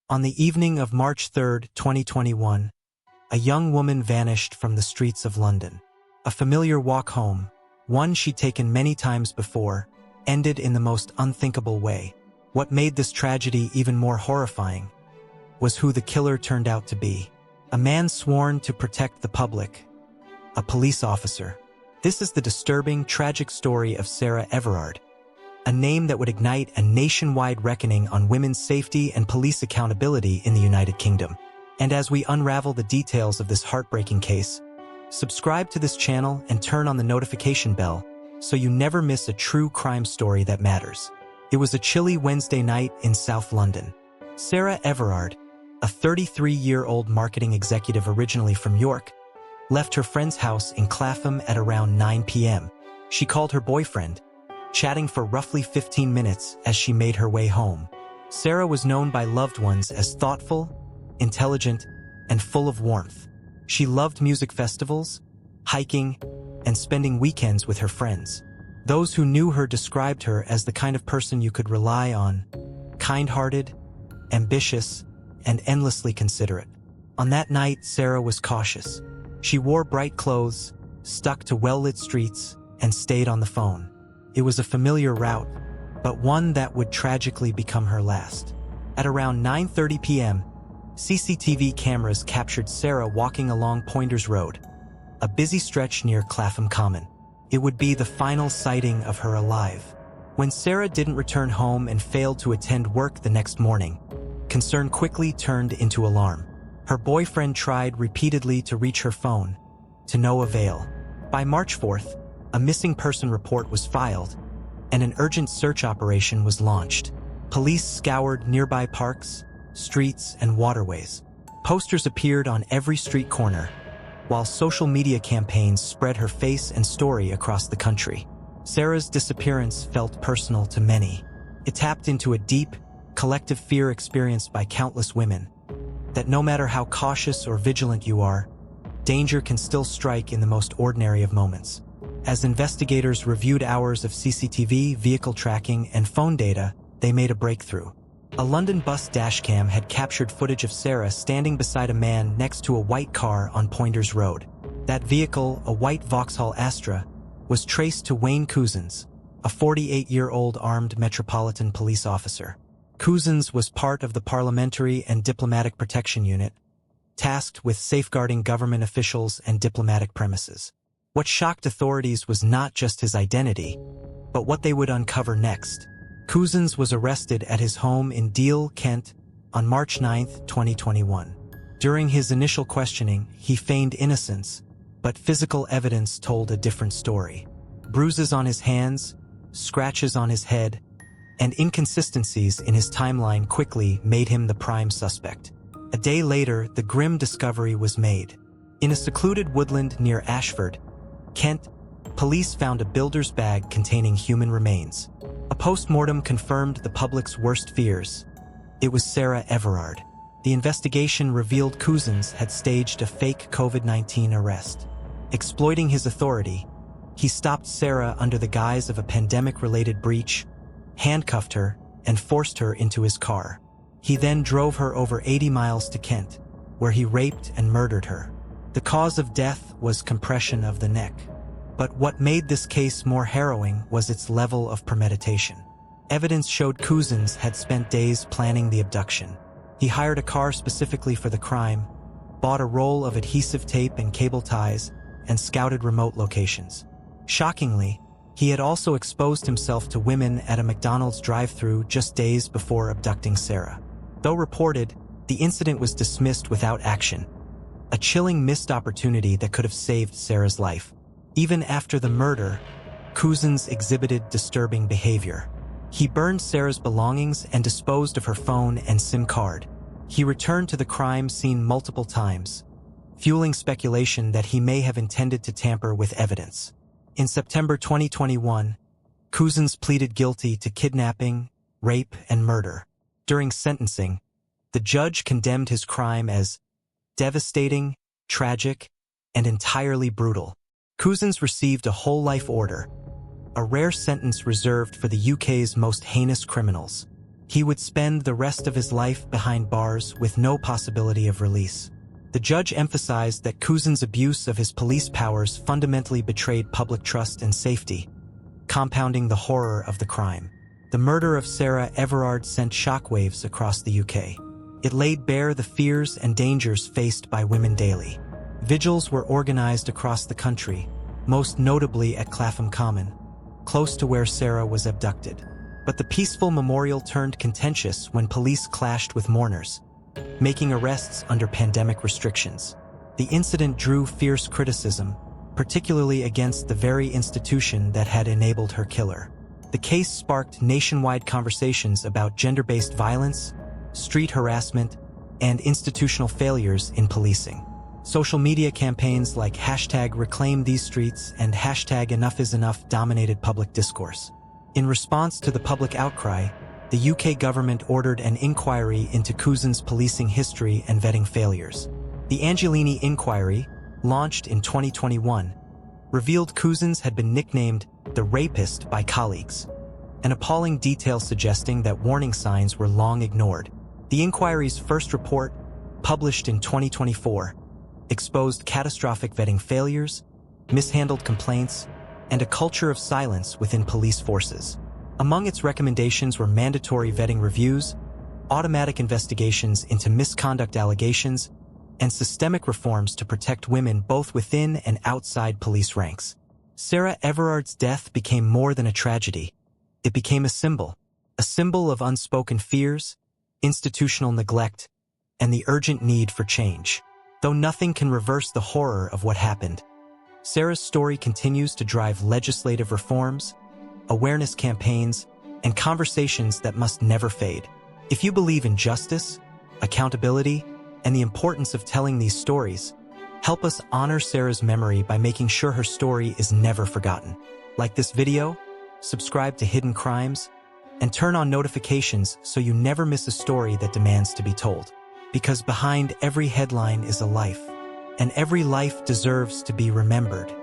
On the evening of March 3, 2021, a young woman vanished from the streets of London. A familiar walk home, one she'd taken many times before, ended in the most unthinkable way. What made this tragedy even more horrifying was who the killer turned out to be. A man sworn to protect the public. A police officer. This is the disturbing, tragic story of Sarah Everard, a name that would ignite a nationwide reckoning on women's safety and police accountability in the United Kingdom. And as we unravel the details of this heartbreaking case, subscribe to this channel and turn on the notification bell so you never miss a true crime story that matters. It was a chilly Wednesday night in South London. Sarah Everard, a 33-year-old marketing executive originally from York, left her friend's house in Clapham at around 9 p.m. She called her boyfriend, chatting for roughly 15 minutes as she made her way home. Sarah was known by loved ones as thoughtful, intelligent, and full of warmth. She loved music festivals, hiking, and spending weekends with her friends. Those who knew her described her as the kind of person you could rely on, kind-hearted, ambitious, and endlessly considerate. On that night, Sarah was cautious. She wore bright clothes, stuck to well-lit streets, and stayed on the phone. It was a familiar route, but one that would tragically become her last. At around 9:30 p.m., CCTV cameras captured Sarah walking along Pointers Road, a busy stretch near Clapham Common. It would be the final sighting of her alive. When Sarah didn't return home and failed to attend work the next morning, concern quickly turned into alarm. Her boyfriend tried repeatedly to reach her phone, to no avail. By March 4th, a missing person report was filed, and an urgent search operation was launched. Police scoured nearby parks, streets, and waterways. Posters appeared on every street corner, while social media campaigns spread her face and story across the country. Sarah's disappearance felt personal to many. It tapped into a deep, collective fear experienced by countless women, that no matter how cautious or vigilant you are, danger can still strike in the most ordinary of moments. As investigators reviewed hours of CCTV, vehicle tracking, and phone data, they made a breakthrough. A London bus dashcam had captured footage of Sarah standing beside a man next to a white car on Pointers Road. That vehicle, a white Vauxhall Astra, was traced to Wayne Couzens, a 48-year-old armed Metropolitan Police officer. Couzens was part of the Parliamentary and Diplomatic Protection Unit, tasked with safeguarding government officials and diplomatic premises. What shocked authorities was not just his identity, but what they would uncover next. Couzens was arrested at his home in Deal, Kent, on March 9, 2021. During his initial questioning, he feigned innocence, but physical evidence told a different story. Bruises on his hands, scratches on his head, and inconsistencies in his timeline quickly made him the prime suspect. A day later, the grim discovery was made. In a secluded woodland near Ashford, Kent, police found a builder's bag containing human remains. A post-mortem confirmed the public's worst fears. It was Sarah Everard. The investigation revealed Couzens had staged a fake COVID-19 arrest. Exploiting his authority, he stopped Sarah under the guise of a pandemic-related breach, handcuffed her, and forced her into his car. He then drove her over 80 miles to Kent, where he raped and murdered her. The cause of death was compression of the neck. But what made this case more harrowing was its level of premeditation. Evidence showed Couzens had spent days planning the abduction. He hired a car specifically for the crime, bought a roll of adhesive tape and cable ties, and scouted remote locations. Shockingly, he had also exposed himself to women at a McDonald's drive-thru just days before abducting Sarah. Though reported, the incident was dismissed without action. A chilling missed opportunity that could have saved Sarah's life. Even after the murder, Couzens exhibited disturbing behavior. He burned Sarah's belongings and disposed of her phone and SIM card. He returned to the crime scene multiple times, fueling speculation that he may have intended to tamper with evidence. In September 2021, Couzens pleaded guilty to kidnapping, rape, and murder. During sentencing, the judge condemned his crime as devastating, tragic, and entirely brutal. Couzens received a whole life order, a rare sentence reserved for the UK's most heinous criminals. He would spend the rest of his life behind bars with no possibility of release. The judge emphasized that Couzens' abuse of his police powers fundamentally betrayed public trust and safety, compounding the horror of the crime. The murder of Sarah Everard sent shockwaves across the UK. It laid bare the fears and dangers faced by women daily. Vigils were organized across the country, most notably at Clapham Common, close to where Sarah was abducted. But the peaceful memorial turned contentious when police clashed with mourners, making arrests under pandemic restrictions. The incident drew fierce criticism, particularly against the very institution that had enabled her killer. The case sparked nationwide conversations about gender-based violence, street harassment, and institutional failures in policing. Social media campaigns like #ReclaimTheseStreets and #EnoughIsEnough dominated public discourse. In response to the public outcry, the UK government ordered an inquiry into Couzens' policing history and vetting failures. The Angiolini Inquiry, launched in 2021, revealed Couzens had been nicknamed the rapist by colleagues, an appalling detail suggesting that warning signs were long ignored. The inquiry's first report, published in 2024, exposed catastrophic vetting failures, mishandled complaints, and a culture of silence within police forces. Among its recommendations were mandatory vetting reviews, automatic investigations into misconduct allegations, and systemic reforms to protect women both within and outside police ranks. Sarah Everard's death became more than a tragedy. It became a symbol of unspoken fears, institutional neglect, and the urgent need for change. Though nothing can reverse the horror of what happened, Sarah's story continues to drive legislative reforms, awareness campaigns, and conversations that must never fade. If you believe in justice, accountability, and the importance of telling these stories, help us honor Sarah's memory by making sure her story is never forgotten. Like this video, subscribe to Hidden Crimes, and turn on notifications so you never miss a story that demands to be told. Because behind every headline is a life, and every life deserves to be remembered.